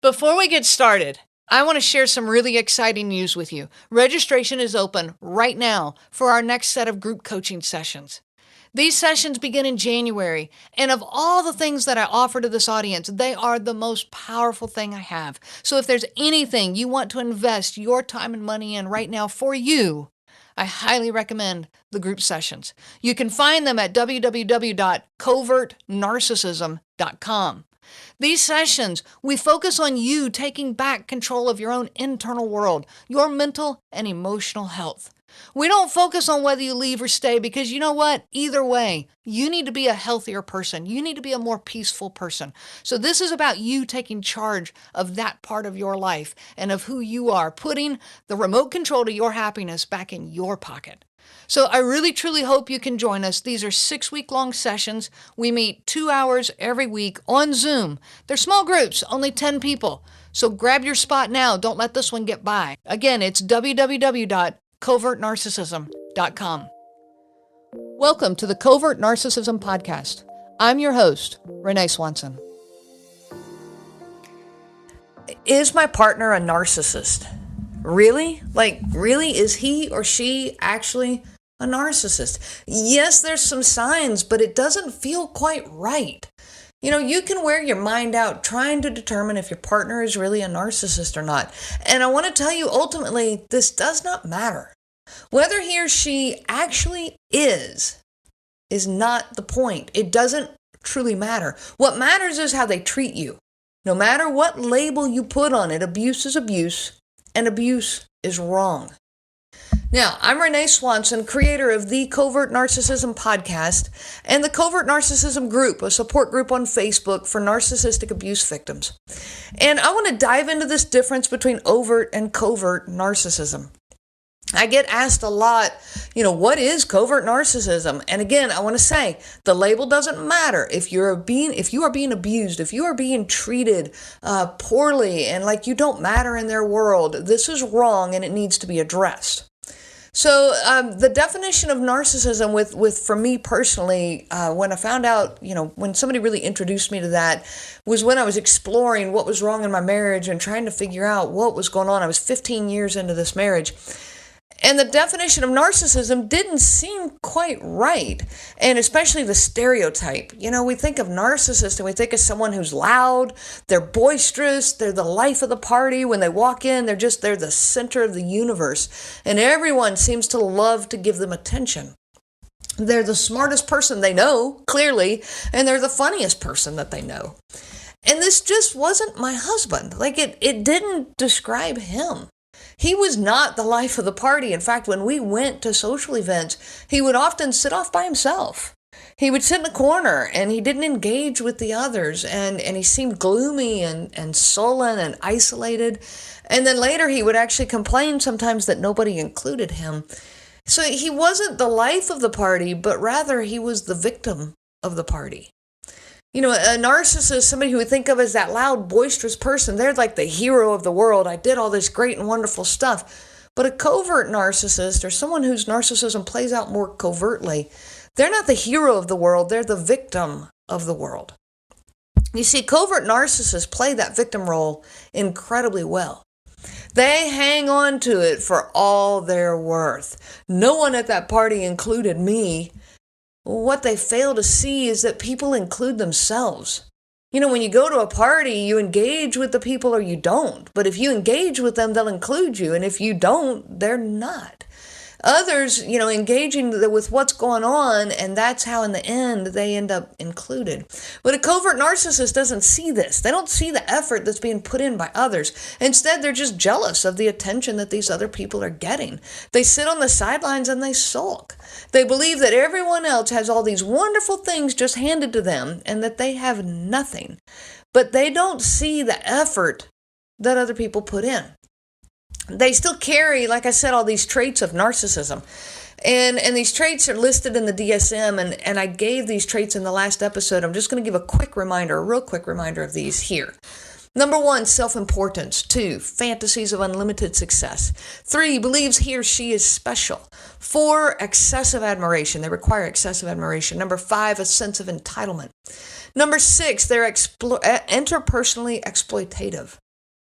Before we get started, I want to share some really exciting news with you. Registration is open right now for our next set of group coaching sessions. These sessions begin in January, and of all the things that I offer to this audience, they are the most powerful thing I have. So if there's anything you want to invest your time and money in right now for you, I highly recommend the group sessions. You can find them at www.covertnarcissism.com. These sessions, we focus on you taking back control of your own internal world, your mental and emotional health. We don't focus on whether you leave or stay because you know what? Either way, you need to be a healthier person. You need to be a more peaceful person. So this is about you taking charge of that part of your life and of who you are, putting the remote control to your happiness back in your pocket. So I really, truly hope you can join us. These are 6-week-long sessions. We meet 2 hours every week on Zoom. They're small groups, only 10 people. So grab your spot now. Don't let this one get by. Again, it's www.covertnarcissism.com. Welcome to the Covert Narcissism Podcast. I'm your host, Renee Swanson. Is my partner a narcissist? Really? Really? Is he or she actually a narcissist? Yes, there's some signs, but it doesn't feel quite right. You know, you can wear your mind out trying to determine if your partner is really a narcissist or not. And I want to tell you, ultimately, this does not matter. Whether he or she actually is not the point. It doesn't truly matter. What matters is how they treat you. No matter what label you put on it, abuse is abuse. And abuse is wrong. Now, I'm Renee Swanson, creator of the Covert Narcissism Podcast and the Covert Narcissism Group, a support group on Facebook for narcissistic abuse victims. And I want to dive into this difference between overt and covert narcissism. I get asked a lot, what is covert narcissism? And again, I want to say the label doesn't matter. If you are being abused, if you are being treated poorly and like you don't matter in their world, this is wrong and it needs to be addressed. So the definition of narcissism for me personally, when I found out, when somebody really introduced me to that, was when I was exploring what was wrong in my marriage and trying to figure out what was going on. I was 15 years into this marriage. And the definition of narcissism didn't seem quite right, and especially the stereotype. We think of narcissist and we think of someone who's loud, they're boisterous, they're the life of the party. When they walk in, they're the center of the universe, and everyone seems to love to give them attention. They're the smartest person they know, clearly, and they're the funniest person that they know. And this just wasn't my husband. It didn't describe him. He was not the life of the party. In fact, when we went to social events, he would often sit off by himself. He would sit in a corner and he didn't engage with the others, and he seemed gloomy and sullen and isolated. And then later he would actually complain sometimes that nobody included him. So he wasn't the life of the party, but rather he was the victim of the party. A narcissist, somebody who we think of as that loud, boisterous person, they're like the hero of the world. I did all this great and wonderful stuff. But a covert narcissist, or someone whose narcissism plays out more covertly, they're not the hero of the world, they're the victim of the world. You see, covert narcissists play that victim role incredibly well. They hang on to it for all they're worth. No one at that party included me. What they fail to see is that people include themselves. When you go to a party, you engage with the people or you don't. But if you engage with them, they'll include you. And if you don't, they're not. Others, engaging with what's going on, and that's how in the end they end up included. But a covert narcissist doesn't see this. They don't see the effort that's being put in by others. Instead, they're just jealous of the attention that these other people are getting. They sit on the sidelines and they sulk. They believe that everyone else has all these wonderful things just handed to them and that they have nothing. But they don't see the effort that other people put in. They still carry, like I said, all these traits of narcissism. And these traits are listed in the DSM, and I gave these traits in the last episode. I'm just going to give a real quick reminder of these here. Number 1, self-importance. 2, fantasies of unlimited success. 3, believes he or she is special. 4, excessive admiration. They require excessive admiration. Number 5, a sense of entitlement. Number 6, they're interpersonally exploitative.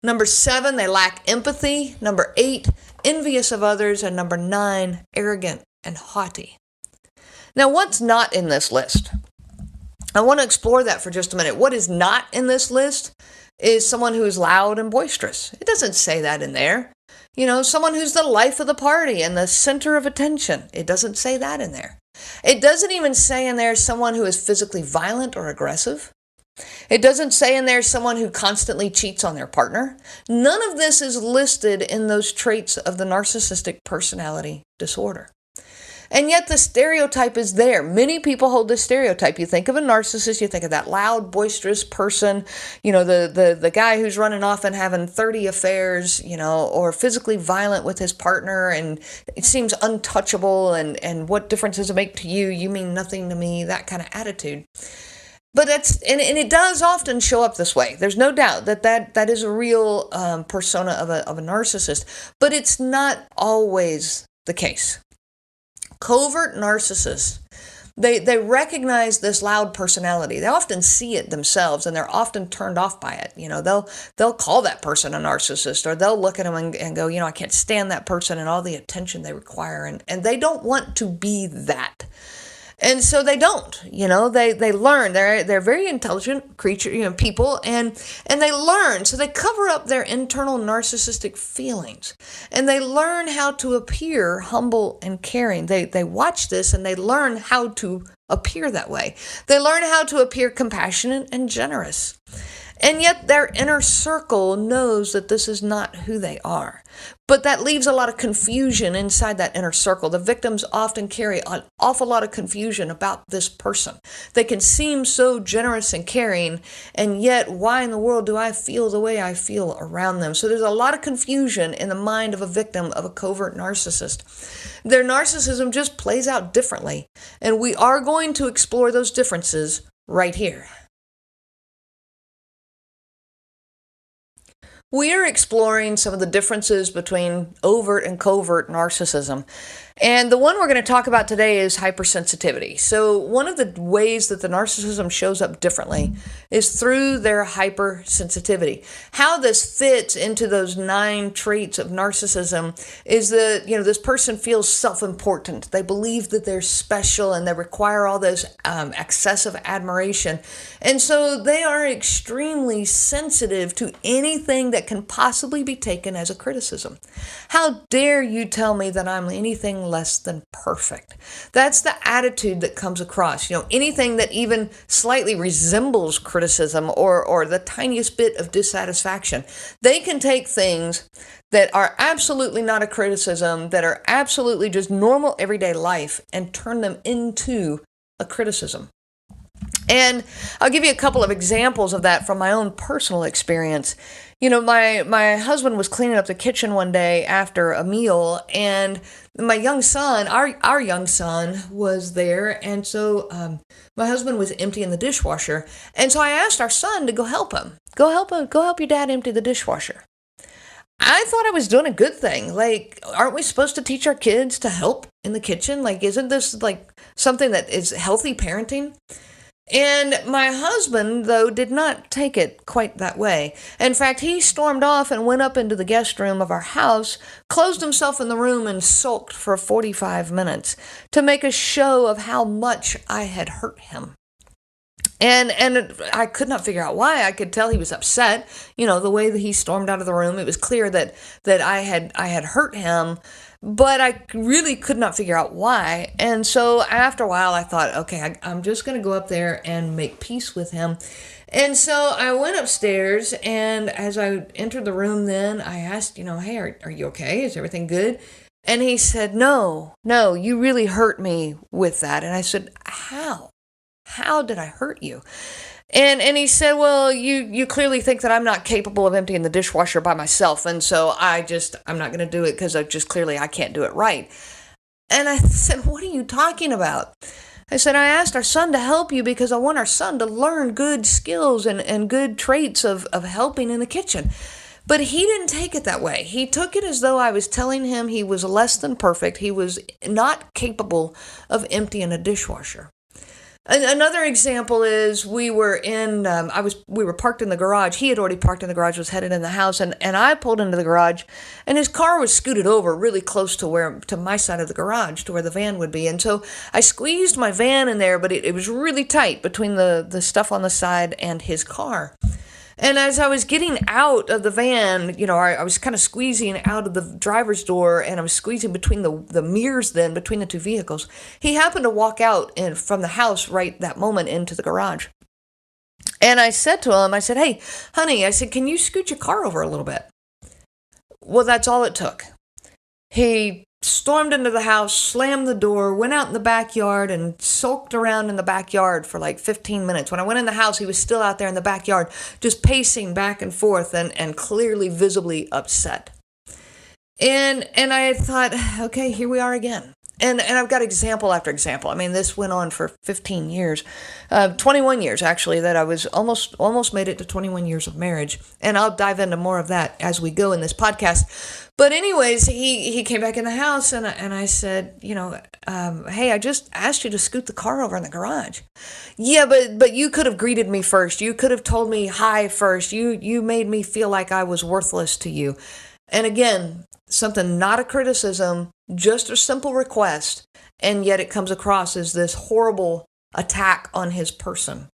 Number 7, they lack empathy. Number 8, envious of others. And number 9, arrogant and haughty. Now, what's not in this list? I want to explore that for just a minute. What is not in this list is someone who is loud and boisterous. It doesn't say that in there. Someone who's the life of the party and the center of attention. It doesn't say that in there. It doesn't even say in there someone who is physically violent or aggressive. It doesn't say in there someone who constantly cheats on their partner. None of this is listed in those traits of the narcissistic personality disorder. And yet the stereotype is there. Many people hold this stereotype. You think of a narcissist, you think of that loud, boisterous person, the guy who's running off and having 30 affairs, or physically violent with his partner, and it seems untouchable, and what difference does it make to you? You mean nothing to me, that kind of attitude. But and it does often show up this way. There's no doubt that is a real persona of a narcissist, but it's not always the case. Covert narcissists, they recognize this loud personality. They often see it themselves, and they're often turned off by it. They'll call that person a narcissist, or they'll look at them and go, I can't stand that person and all the attention they require, and they don't want to be that. And so they don't, they learn. They're very intelligent people, and they learn. So they cover up their internal narcissistic feelings, and they learn how to appear humble and caring. They watch this, and they learn how to appear that way. They learn how to appear compassionate and generous. And yet their inner circle knows that this is not who they are. But that leaves a lot of confusion inside that inner circle. The victims often carry an awful lot of confusion about this person. They can seem so generous and caring, and yet why in the world do I feel the way I feel around them? So there's a lot of confusion in the mind of a victim of a covert narcissist. Their narcissism just plays out differently, and we are going to explore those differences right here. We are exploring some of the differences between overt and covert narcissism. And the one we're going to talk about today is hypersensitivity. So one of the ways that the narcissism shows up differently is through their hypersensitivity. How this fits into those 9 traits of narcissism is that, this person feels self-important. They believe that they're special, and they require all this excessive admiration. And so they are extremely sensitive to anything that can possibly be taken as a criticism. How dare you tell me that I'm anything less than perfect? That's the attitude that comes across. Anything that even slightly resembles criticism or the tiniest bit of dissatisfaction, they can take things that are absolutely not a criticism, that are absolutely just normal everyday life, and turn them into a criticism. And I'll give you a couple of examples of that from my own personal experience. My husband was cleaning up the kitchen one day after a meal, and my young son, our young son, was there, and so my husband was emptying the dishwasher, and so I asked our son to go help him. Go help your dad empty the dishwasher. I thought I was doing a good thing. Aren't we supposed to teach our kids to help in the kitchen? Isn't this something that is healthy parenting? And my husband, though, did not take it quite that way. In fact, he stormed off and went up into the guest room of our house, closed himself in the room, and sulked for 45 minutes to make a show of how much I had hurt him. And I could not figure out why. I could tell he was upset. The way that he stormed out of the room, it was clear that I had hurt him. But I really could not figure out why. And so after a while, I thought, okay, I'm just going to go up there and make peace with him. And so I went upstairs, and as I entered the room then, I asked, hey, are you okay? Is everything good? And he said, no, you really hurt me with that. And I said, how? How did I hurt you? And he said, well, you clearly think that I'm not capable of emptying the dishwasher by myself, and so I'm not going to do it because I can't do it right. And I said, what are you talking about? I said, I asked our son to help you because I want our son to learn good skills and good traits of helping in the kitchen. But he didn't take it that way. He took it as though I was telling him he was less than perfect. He was not capable of emptying a dishwasher. Another example is we were parked in the garage. He had already parked in the garage, was headed in the house, and I pulled into the garage, and his car was scooted over really close to my side of the garage, to where the van would be. And so I squeezed my van in there, but it was really tight between the stuff on the side and his car. And as I was getting out of the van, I was kind of squeezing out of the driver's door, and I was squeezing between the mirrors then, between the two vehicles. He happened to walk out from the house right that moment into the garage. And I said to him, I said, "Hey, honey," I said, "can you scoot your car over a little bit?" Well, that's all it took. He stormed into the house, slammed the door, went out in the backyard, and sulked around in the backyard for like 15 minutes. When I went in the house, he was still out there in the backyard, just pacing back and forth and clearly, visibly upset. And I thought, okay, here we are again. And I've got example after example. I mean, this went on for 15 years, 21 years actually, that I was almost made it to 21 years of marriage. And I'll dive into more of that as we go in this podcast. But anyways, he came back in the house, and I said, "Hey, I just asked you to scoot the car over in the garage." "Yeah, but you could have greeted me first. You could have told me hi first. You made me feel like I was worthless to you." And again, something not a criticism, just a simple request, and yet it comes across as this horrible attack on his person.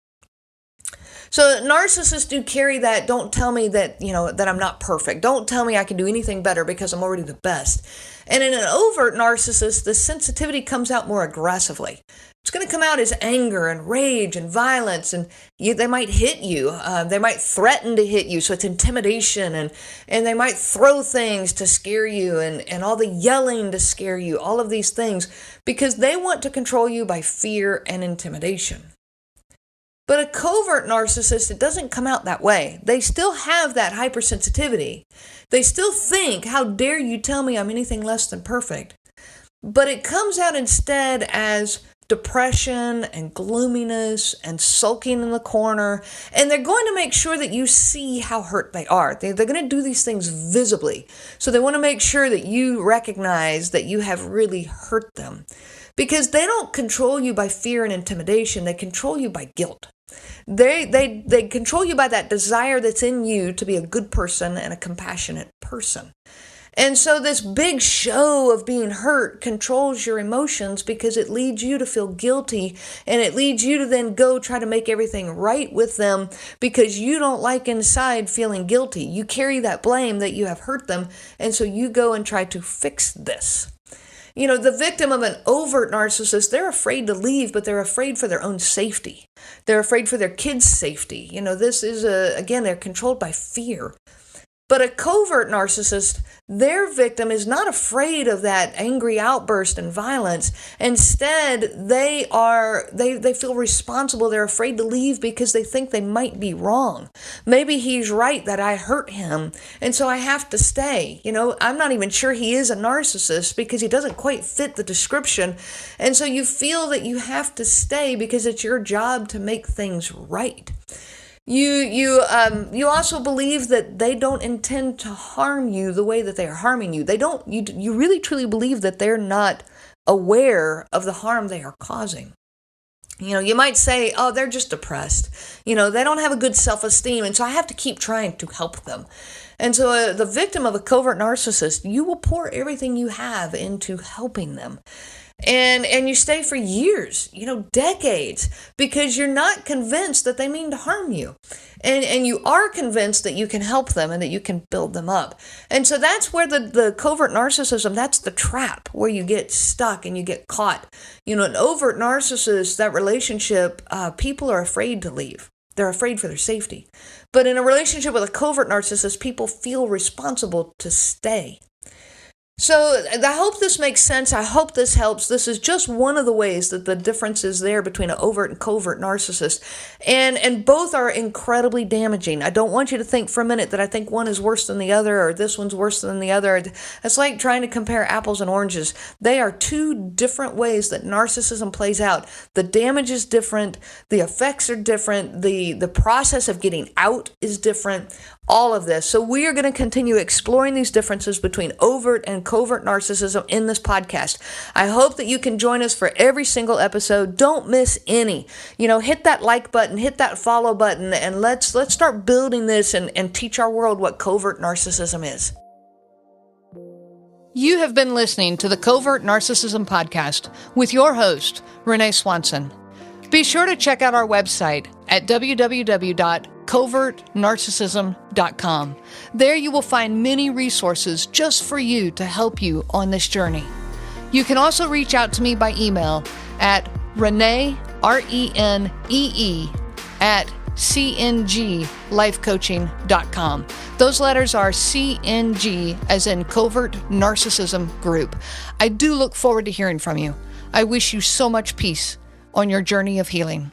So narcissists do carry that, don't tell me that, that I'm not perfect. Don't tell me I can do anything better because I'm already the best. And in an overt narcissist, the sensitivity comes out more aggressively. It's going to come out as anger and rage and violence, and they might hit you. They might threaten to hit you, so it's intimidation, and they might throw things to scare you, and all the yelling to scare you, all of these things, because they want to control you by fear and intimidation. But a covert narcissist, it doesn't come out that way. They still have that hypersensitivity. They still think, how dare you tell me I'm anything less than perfect? But it comes out instead as depression and gloominess and sulking in the corner. And they're going to make sure that you see how hurt they are. They're going to do these things visibly. So they want to make sure that you recognize that you have really hurt them. Because they don't control you by fear and intimidation. They control you by guilt. They control you by that desire that's in you to be a good person and a compassionate person. And so this big show of being hurt controls your emotions because it leads you to feel guilty, and it leads you to then go try to make everything right with them because you don't like inside feeling guilty. You carry that blame that you have hurt them, and so you go and try to fix this. The victim of an overt narcissist, they're afraid to leave, but they're afraid for their own safety. They're afraid for their kids' safety. This is, again, they're controlled by fear. But a covert narcissist, their victim is not afraid of that angry outburst and violence. Instead, they feel responsible. They're afraid to leave because they think they might be wrong. Maybe he's right that I hurt him, and so I have to stay. I'm not even sure he is a narcissist because he doesn't quite fit the description. And so you feel that you have to stay because it's your job to make things right. You also believe that they don't intend to harm you the way that they are harming you. You really truly believe that they're not aware of the harm they are causing. You might say, "Oh, they're just depressed. They don't have a good self-esteem, and so I have to keep trying to help them." And so the victim of a covert narcissist, you will pour everything you have into helping them. And you stay for years, decades, because you're not convinced that they mean to harm you. And you are convinced that you can help them and that you can build them up. And so that's where the covert narcissism, that's the trap where you get stuck and you get caught. An overt narcissist, that relationship, people are afraid to leave. They're afraid for their safety. But in a relationship with a covert narcissist, people feel responsible to stay. So I hope this makes sense. I hope this helps. This is just one of the ways that the difference is there between an overt and covert narcissist. And both are incredibly damaging. I don't want you to think for a minute that I think one is worse than the other or this one's worse than the other. It's like trying to compare apples and oranges. They are two different ways that narcissism plays out. The damage is different. The effects are different. The process of getting out is different. all of this. So we are going to continue exploring these differences between overt and covert narcissism in this podcast. I hope that you can join us for every single episode. Don't miss any. Hit that like button, hit that follow button, and let's start building this and teach our world what covert narcissism is. You have been listening to the Covert Narcissism Podcast with your host, Renee Swanson. Be sure to check out our website at www.covertnarcissism.com. There you will find many resources just for you to help you on this journey. You can also reach out to me by email at Renee, RENEE, at cnglifecoaching.com. Those letters are CNG, as in Covert Narcissism Group. I do look forward to hearing from you. I wish you so much peace on your journey of healing.